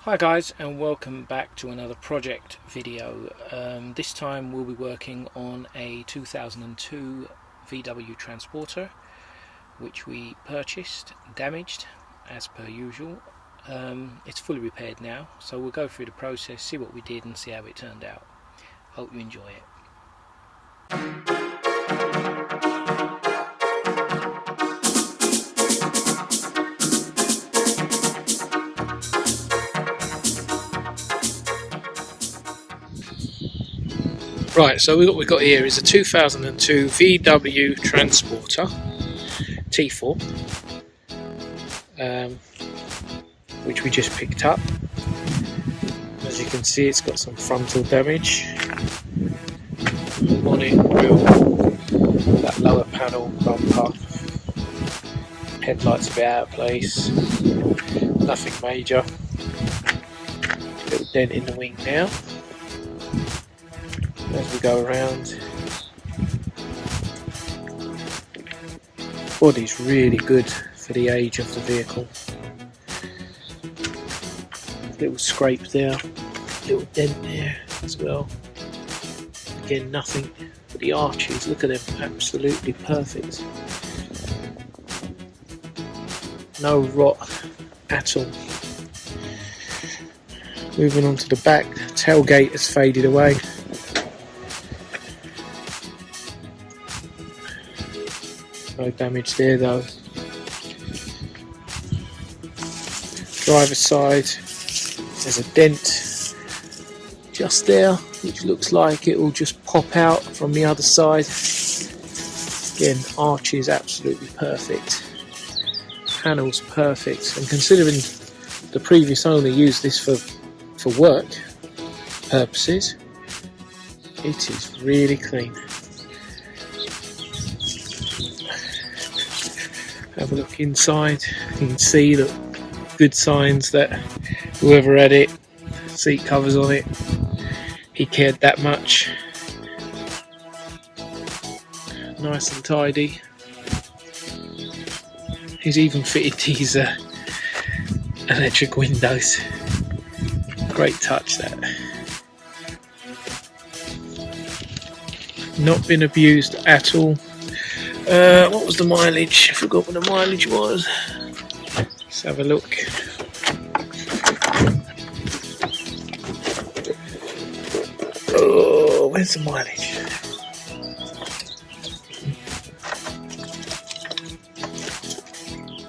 Hi guys, and welcome back to another project video. This time we'll be working on a 2002 VW Transporter which we purchased, damaged as per usual. It's fully repaired now, so we'll go through the process, see what we did and see how it turned out. Hope you enjoy it. Right, so what we've got here is a 2002 VW Transporter T4, which we just picked up. As you can see, it's got some frontal damage. Bonnet, grille, that lower panel, bumper, headlights a bit out of place, nothing major. Little dent in the wing now. As we go around, body's really good for the age of the vehicle. Little scrape there, little dent there as well. Again, nothing but the arches, look at them, absolutely perfect. No rot at all. Moving on to the back, tailgate has faded away. No damage there though. Driver's side, there's a dent just there, which looks like it will just pop out from the other side. Again, arches absolutely perfect. Panels perfect, and considering the previous owner used this for work purposes, it is really clean. Have a look inside, you can see that good signs that whoever had it, seat covers on it, he cared that much. Nice and tidy. He's even fitted these electric windows. Great touch that. Not been abused at all. What was the mileage? I forgot what the mileage was. Let's have a look. Oh, where's the mileage?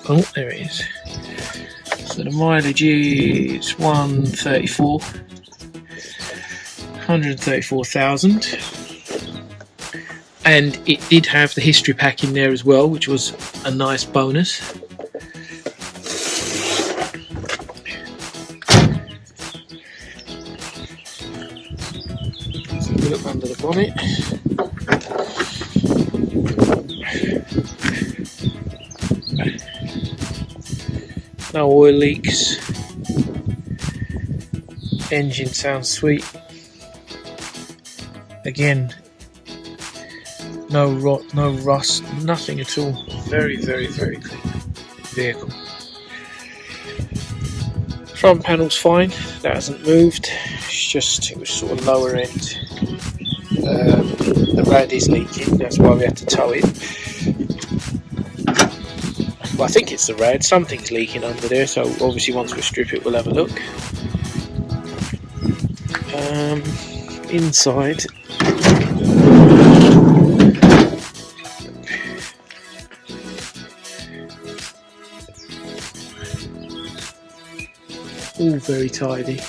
Oh, there it is. So the mileage is 134,000. And it did have the history pack in there as well, which was a nice bonus. Let's have a look under the bonnet. No oil leaks. Engine sounds sweet. Again, no rot, no rust, nothing at all. Very, very, very clean vehicle. Front panel's fine, that hasn't moved. It was sort of lower end. The rad is leaking, that's why we had to tow it. Well, I think it's the rad, something's leaking under there, so obviously once we strip it we'll have a look. Inside, all very tidy.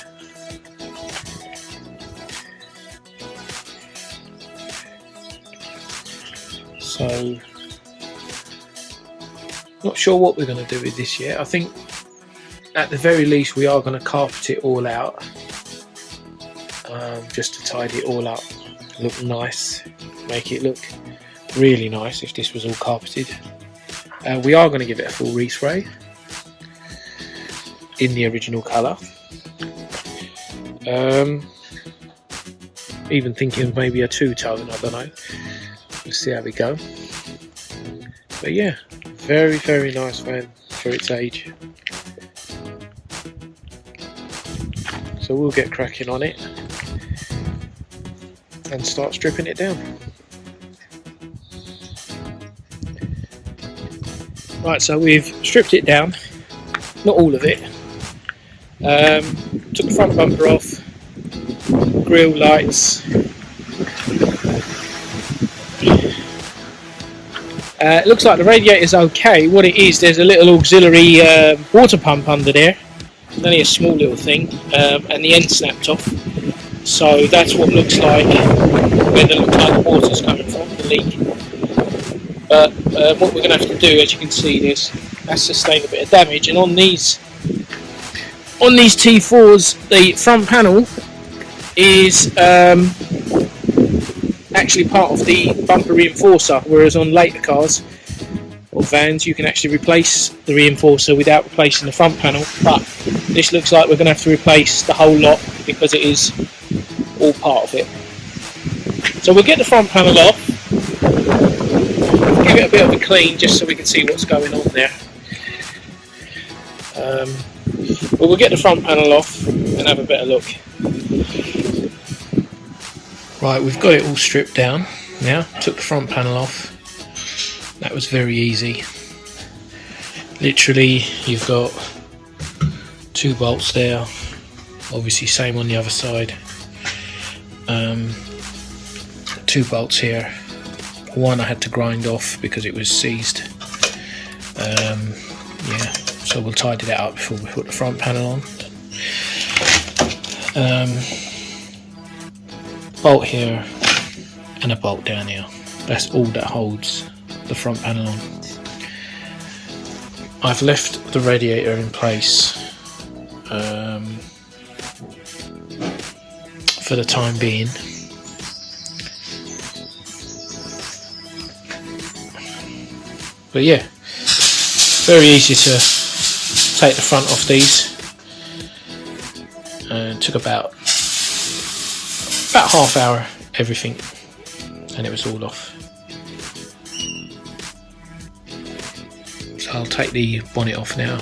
So, not sure what we're going to do with this yet. I think at the very least we are going to carpet it all out, just to tidy it all up, look nice, make it look really nice if this was all carpeted. We are going to give it a full respray in the original colour. Even thinking of maybe a two-tone, I don't know. We'll see how we go. But yeah, very, very nice van for its age. So we'll get cracking on it and start stripping it down. Right, so we've stripped it down, not all of it. Took the front bumper off, grille lights. It looks like the radiator's okay. What it is, there's a little auxiliary water pump under there. Only a small little thing, and the end snapped off. So that's what looks like where the water's coming from, the leak. But what we're going to have to do, as you can see, that's sustained a bit of damage. And on these T4s, the front panel is actually part of the bumper reinforcer, whereas on later cars or vans you can actually replace the reinforcer without replacing the front panel. But this looks like we're going to have to replace the whole lot because it is all part of it. So we'll get the front panel off, give it a bit of a clean just so we can see what's going on there. But we'll get the front panel off and have a better look. Right, we've got it all stripped down now. Took the front panel off. That was very easy. Literally, you've got 2 bolts there. Obviously, same on the other side. 2 bolts here. One I had to grind off because it was seized. Yeah, so we'll tidy that up before we put the front panel on. Bolt here and a bolt down here. That's all that holds the front panel on. I've left the radiator in place for the time being. But yeah, very easy to take the front off these. It took about half hour, everything, and it was all off. So I'll take the bonnet off now,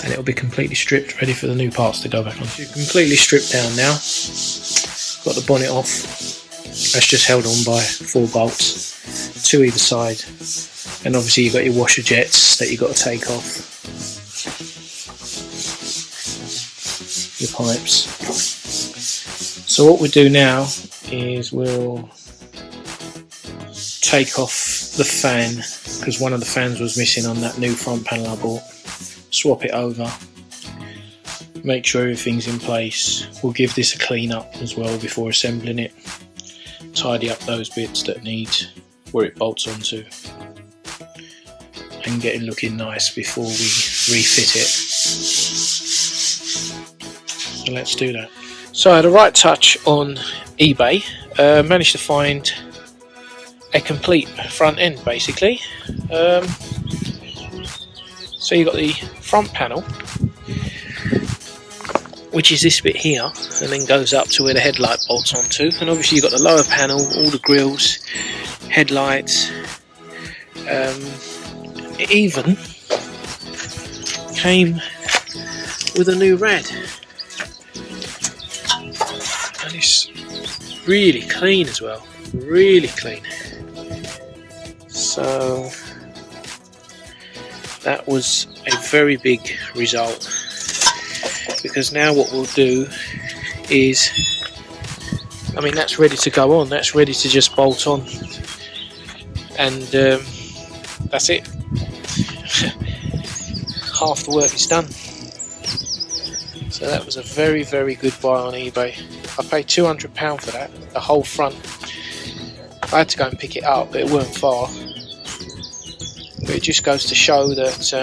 and it'll be completely stripped, ready for the new parts to go back on. So you're completely stripped down now. Got the bonnet off. That's just held on by 4 bolts, 2 either side, and obviously you've got your washer jets that you've got to take off, your pipes. So what we'll do now is we'll take off the fan, because one of the fans was missing on that new front panel I bought. Swap it over, make sure everything's in place. We'll give this a clean up as well before assembling it. Tidy up those bits that need where it bolts onto, and get it looking nice before we refit it. So let's do that. So I had a right touch on eBay, managed to find a complete front end basically. So you've got the front panel, which is this bit here, and then goes up to where the headlight bolts onto, and obviously you've got the lower panel, all the grills, headlights. It even came with a new rad. And it's really clean as well, really clean. So that was a very big result, because now what we'll do is, I mean, that's ready to go on, that's ready to just bolt on, and that's it. Half the work is done. So that was a very, very good buy on eBay. I paid £200 for that, the whole front. I had to go and pick it up, but it weren't far. But it just goes to show that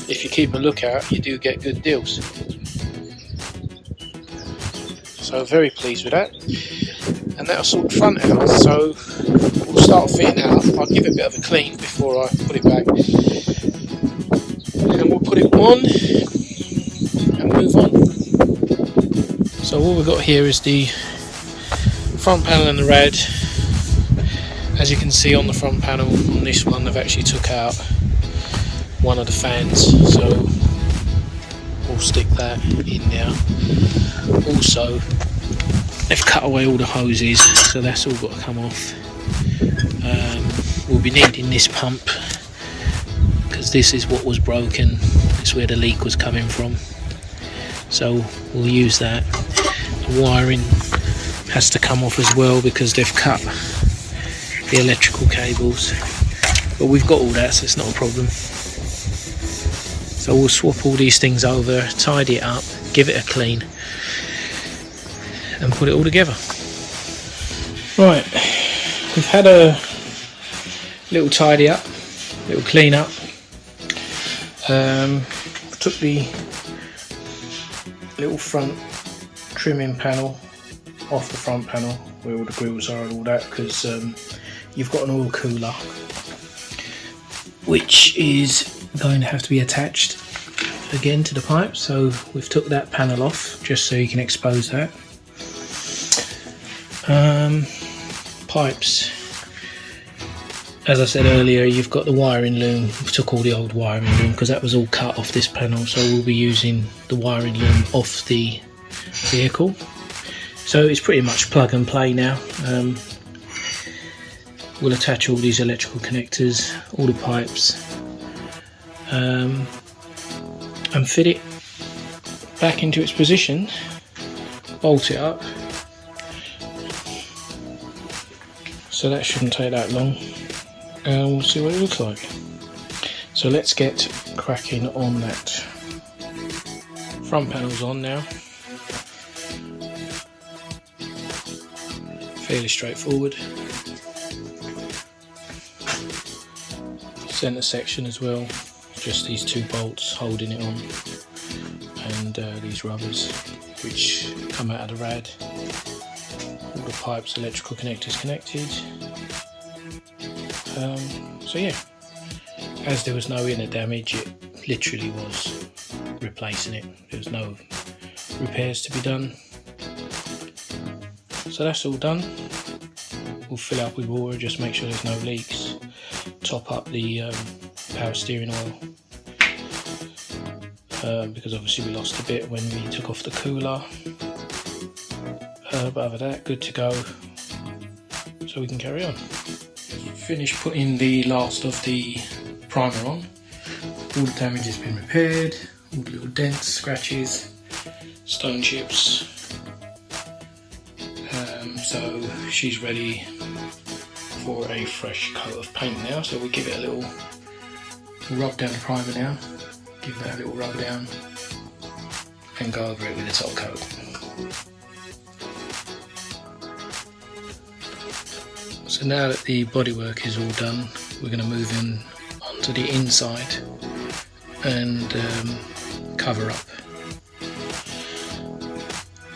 if you keep a lookout, you do get good deals. So very pleased with that. And that'll sort the front out. So we'll start fitting out. I'll give it a bit of a clean before I put it back. And we'll put it on and move on. So what we've got here is the front panel and the rad. As you can see on the front panel, on this one they've actually took out one of the fans, so we'll stick that in there. Also, they've cut away all the hoses, so that's all got to come off. We'll be needing this pump because this is what was broken. It's where the leak was coming from, so we'll use that. The wiring has to come off as well because they've cut the electrical cables, but we've got all that, so it's not a problem. So we'll swap all these things over, tidy it up, give it a clean, and put it all together. Right, we've had a little tidy up, little clean up. Took the little front trimming panel off the front panel where all the grills are and all that, because you've got an oil cooler which is going to have to be attached again to the pipe, so we've took that panel off just so you can expose that. Pipes, as I said earlier, you've got the wiring loom. We took all the old wiring loom because that was all cut off this panel, so we'll be using the wiring loom off the vehicle. So it's pretty much plug and play now. We'll attach all these electrical connectors, all the pipes, and fit it back into its position, bolt it up. So that shouldn't take that long, and we'll see what it looks like. So let's get cracking on that. Front panel's on now. Fairly straightforward. Centre section as well, just these two bolts holding it on, and these rubbers which come out of the rad. All the pipes, electrical connectors connected. So yeah, as there was no inner damage, it literally was replacing it. There was no repairs to be done. So that's all done. We'll fill up with water, just make sure there's no leaks. Top up the power steering oil, because obviously we lost a bit when we took off the cooler. But other than that, good to go, so we can carry on. Finished putting the last of the primer on. All the damage has been repaired, all the little dents, scratches, stone chips. So she's ready for a fresh coat of paint now, so we'll give it a little rub down the primer now, give that a little rub down and go over it with the top coat. So now that the bodywork is all done, we're going to move in onto the inside and cover up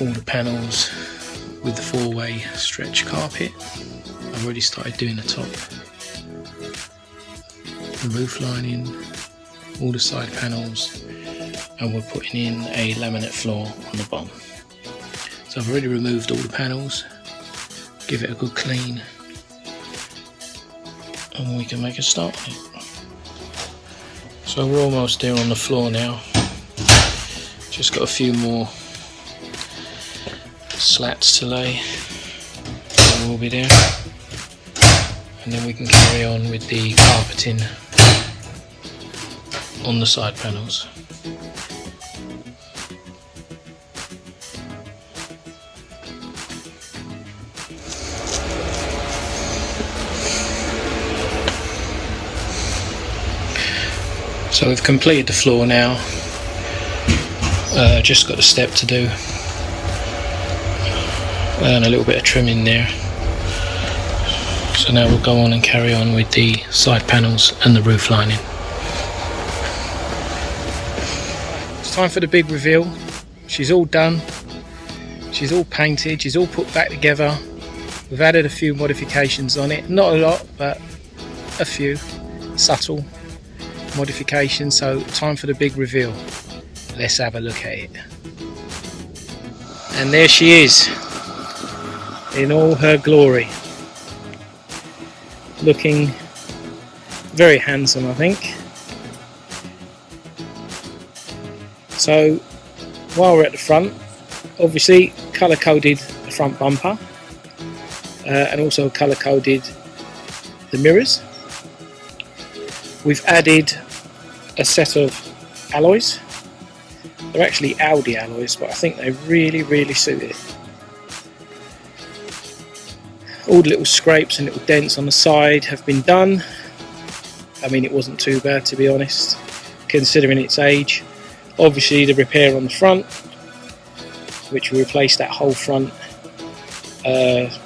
all the panels with the 4-way stretch carpet. I've already started doing the top, the roof lining, all the side panels, and we're putting in a laminate floor on the bottom. So I've already removed all the panels, give it a good clean, and we can make a start on it. So we're almost there on the floor now, just got a few more slats to lay and we'll be there, and then we can carry on with the carpeting on the side panels. So we've completed the floor now, just got a step to do and a little bit of trimming there. So now we'll go on and carry on with the side panels and the roof lining. It's time for the big reveal. She's all done, she's all painted, she's all put back together. We've added a few modifications on it, not a lot, but a few subtle modifications. So time for the big reveal. Let's have a look at it. And there she is in all her glory, looking very handsome, I think. So while we're at the front, obviously colour coded the front bumper and also colour coded the mirrors. We've added a set of alloys. They're actually Audi alloys, but I think they really suit it. All the little scrapes and little dents on the side have been done. I mean, it wasn't too bad, to be honest, considering its age. Obviously the repair on the front, which we replaced that whole front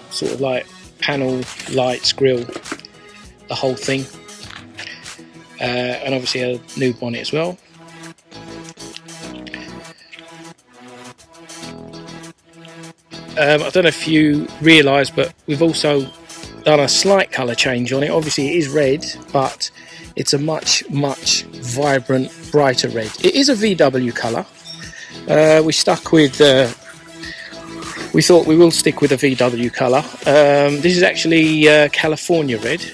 sort of like panel, lights, grille, the whole thing, and obviously a new bonnet as well. I don't know if you realise, but we've also done a slight colour change on it. Obviously it is red, but it's a much vibrant, brighter red. It is a VW colour. We stuck with we thought we will stick with a VW colour. This is actually California red,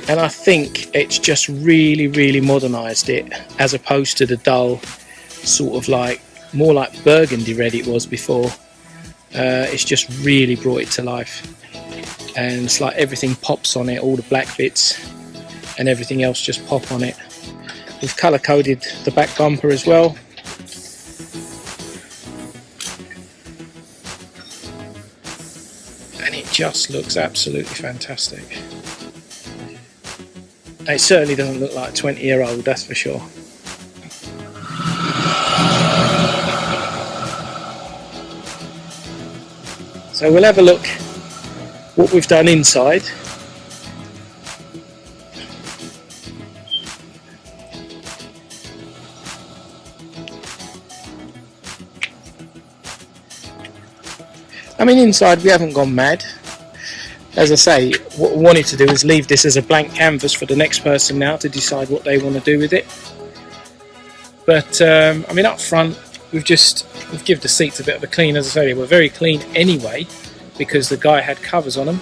and I think it's just really modernised it, as opposed to the dull sort of like more like burgundy red it was before. It's just really brought it to life, and it's like everything pops on it, all the black bits and everything else just pop on it. We've colour coded the back bumper as well. And it just looks absolutely fantastic. It certainly doesn't look like a 20-year-old, that's for sure. So we'll have a look what we've done inside. I mean, inside we haven't gone mad. As I say, what we wanted to do is leave this as a blank canvas for the next person now to decide what they want to do with it. But I mean, up front we've given the seats a bit of a clean. As I say, they were very clean anyway because the guy had covers on them.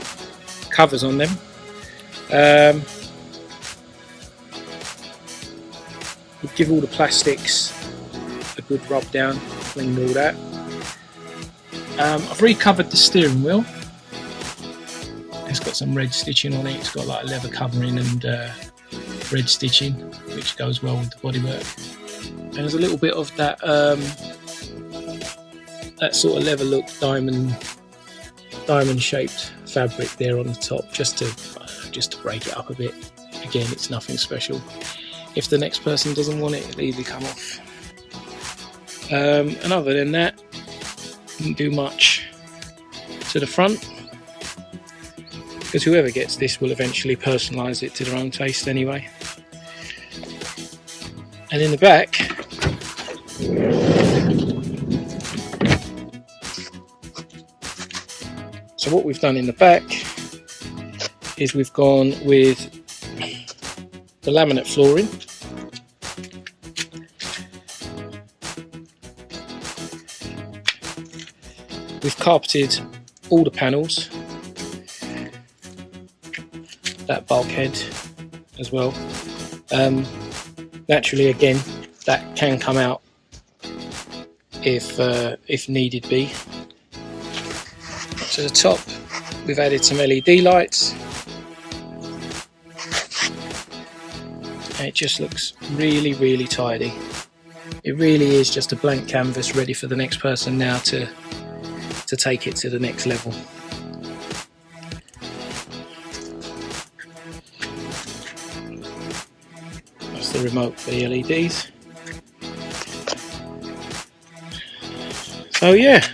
We'll give all the plastics a good rub down, cleaned all that. I've recovered the steering wheel. It's got some red stitching on it. It's got like leather covering and red stitching, which goes well with the bodywork. And there's a little bit of that that sort of leather look diamond shaped fabric there on the top, just to break it up a bit. Again, it's nothing special. If the next person doesn't want it, it'll easily come off. And other than that, didn't do much to the front, because whoever gets this will eventually personalise it to their own taste anyway. And in the back, so what we've done in the back is we've gone with the laminate flooring. We've carpeted all the panels, that bulkhead as well. Naturally, again, that can come out if needed be. To the top, we've added some LED lights, and it just looks really tidy. It really is just a blank canvas ready for the next person now to take it to the next level. That's the remote for the LEDs. So yeah,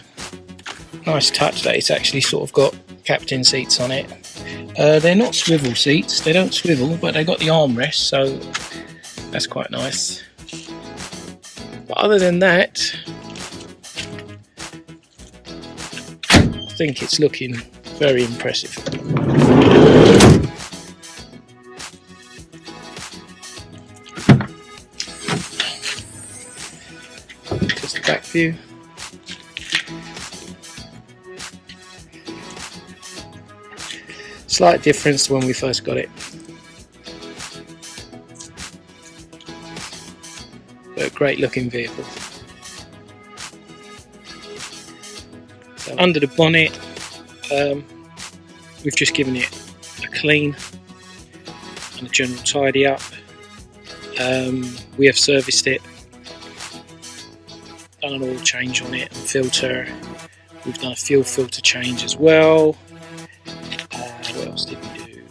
nice touch that it's actually sort of got captain seats on it. They're not swivel seats, they don't swivel, but they got the armrest, so that's quite nice. But other than that, I think it's looking very impressive. Just the back view. Slight difference to when we first got it. But great looking vehicle. So under the bonnet, we've just given it a clean and a general tidy up. We have serviced it, done an oil change on it and filter. We've done a fuel filter change as well. What else did we do?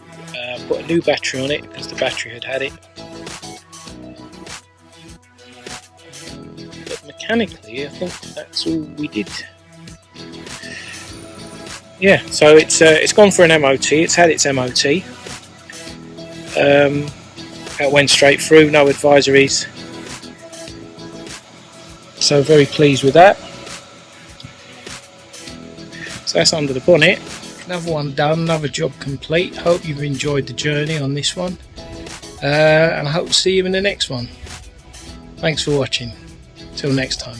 Put a new battery on it because the battery had it. But mechanically, I think that's all we did. Yeah, so it's gone for an MOT. It's had its MOT. That went straight through, no advisories. So very pleased with that. So that's under the bonnet. Another one done, another job complete. Hope you've enjoyed the journey on this one. And I hope to see you in the next one. Thanks for watching. Till next time.